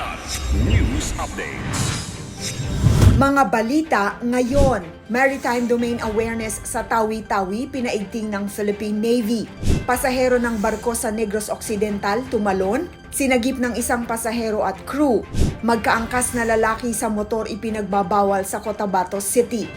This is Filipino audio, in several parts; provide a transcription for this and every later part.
Kidlat News Updates. Mga balita ngayon, Maritime Domain Awareness sa Tawi-Tawi pinaigting ng Philippine Navy. Pasahero ng barko sa Negros Occidental tumalon, sinagip ng isang pasahero at crew. Magkaangkas na lalaki sa motor ipinagbabawal sa Cotabato City.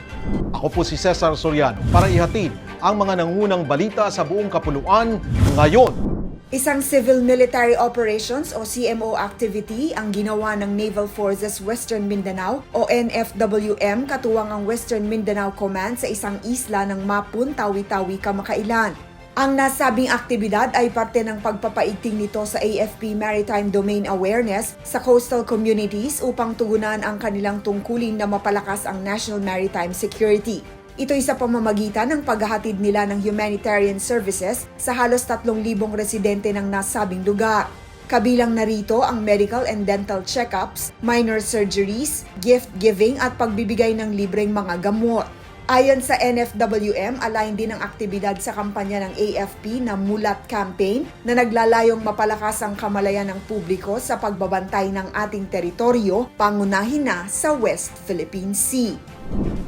Ako po si Cesar Soriano para ihatid ang mga nangunang balita sa buong kapuluan ngayon. Isang Civil Military Operations o CMO activity ang ginawa ng Naval Forces Western Mindanao o NFWM katuwang ang Western Mindanao Command sa isang isla ng Mapun, Tawi-Tawi, kamakailan. Ang nasabing aktibidad ay parte ng pagpapaigting nito sa AFP Maritime Domain Awareness sa coastal communities upang tugunan ang kanilang tungkulin na mapalakas ang national maritime security. Ito'y sa pamamagitan ng paghahatid nila ng humanitarian services sa halos 3,000 residente ng nasabing lugar. Kabilang narito ang medical and dental checkups, minor surgeries, gift giving at pagbibigay ng libreng mga gamot. Ayon sa NFWM, align din ang aktibidad sa kampanya ng AFP na Mulat Campaign na naglalayong mapalakas ang kamalayan ng publiko sa pagbabantay ng ating teritoryo, pangunahin na sa West Philippine Sea.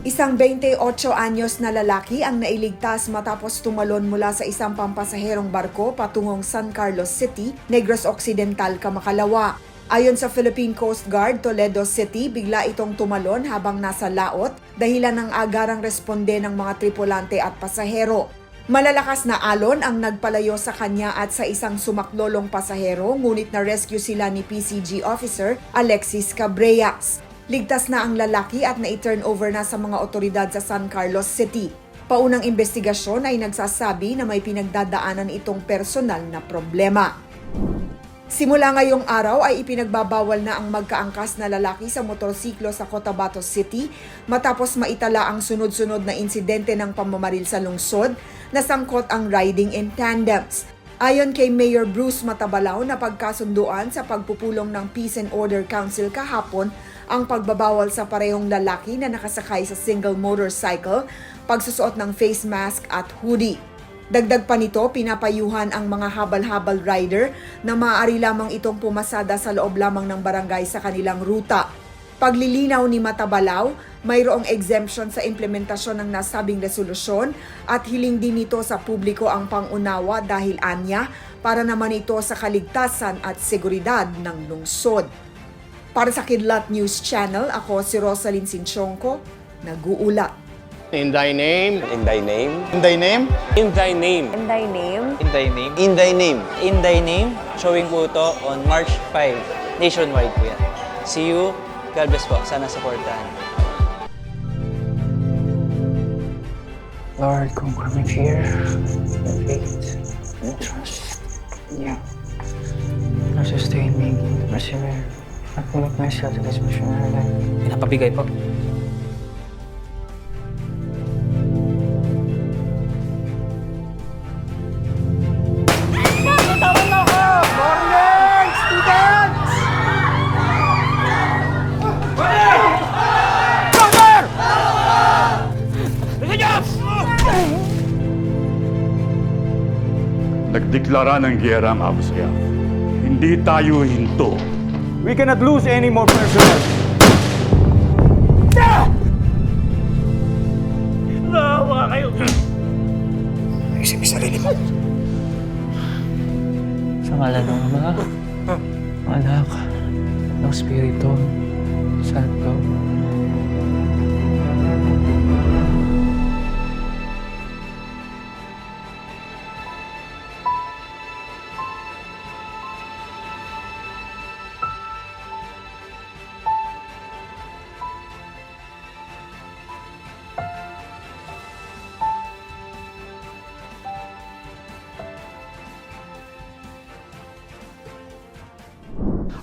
Isang 28 anyos na lalaki ang nailigtas matapos tumalon mula sa isang pampasaherong barko patungong San Carlos City, Negros Occidental, Kamakalawa. Ayon sa Philippine Coast Guard, Toledo City, bigla itong tumalon habang nasa laot dahilan ng agarang responde ng mga tripulante at pasahero. Malalakas na alon ang nagpalayo sa kanya at sa isang sumaklolong pasahero, ngunit na-rescue sila ni PCG Officer Alexis Cabreas. Ligtas na ang lalaki at na-turn over na sa mga otoridad sa San Carlos City. Paunang investigasyon ay nagsasabi na may pinagdadaanan itong personal na problema. Simula ngayong araw ay ipinagbabawal na ang magkaangkas na lalaki sa motorsiklo sa Cotabato City matapos maitala ang sunod-sunod na insidente ng pamamaril sa lungsod na sangkot ang riding in tandems. Ayon kay Mayor Bruce Matabalao na pagkasunduan sa pagpupulong ng Peace and Order Council kahapon ang pagbabawal sa parehong lalaki na nakasakay sa single motorcycle, pagsusuot ng face mask at hoodie. Dagdag pa nito, pinapayuhan ang mga habal-habal rider na maaari lamang itong pumasada sa loob lamang ng barangay sa kanilang ruta. Paglilinaw ni Matabalao, mayroong exemption sa implementasyon ng nasabing resolusyon at hiling din nito sa publiko ang pangunawa dahil anya para naman ito sa kaligtasan at seguridad ng lungsod. Para sa Kidlat News Channel, ako si Rosalyn Sinchonko, nag-uulat. In thy name. In thy name. In thy name. In thy name. In thy name. In thy name. In thy name. In thy name. Showing po ito on March 5. Nationwide po yan. See you. God bless po. Sana supportahan. Lord, conquer my fear, my faith, and trust in you. Lord, sustain me, persevere. I commit myself to this missionary life. Pinapabigay po. Nagdeklara ng giyera ang Abu Sayyaf. Hindi tayo hinto. We cannot lose any more personnel. Nawa kayo! Isip sarili mo. Sa ngalan ng Ama, Anak, ng Espiritu Santo.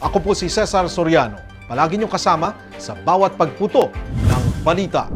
Ako po si Cesar Soriano. Palagi niyong kasama sa bawat pagputo ng balita.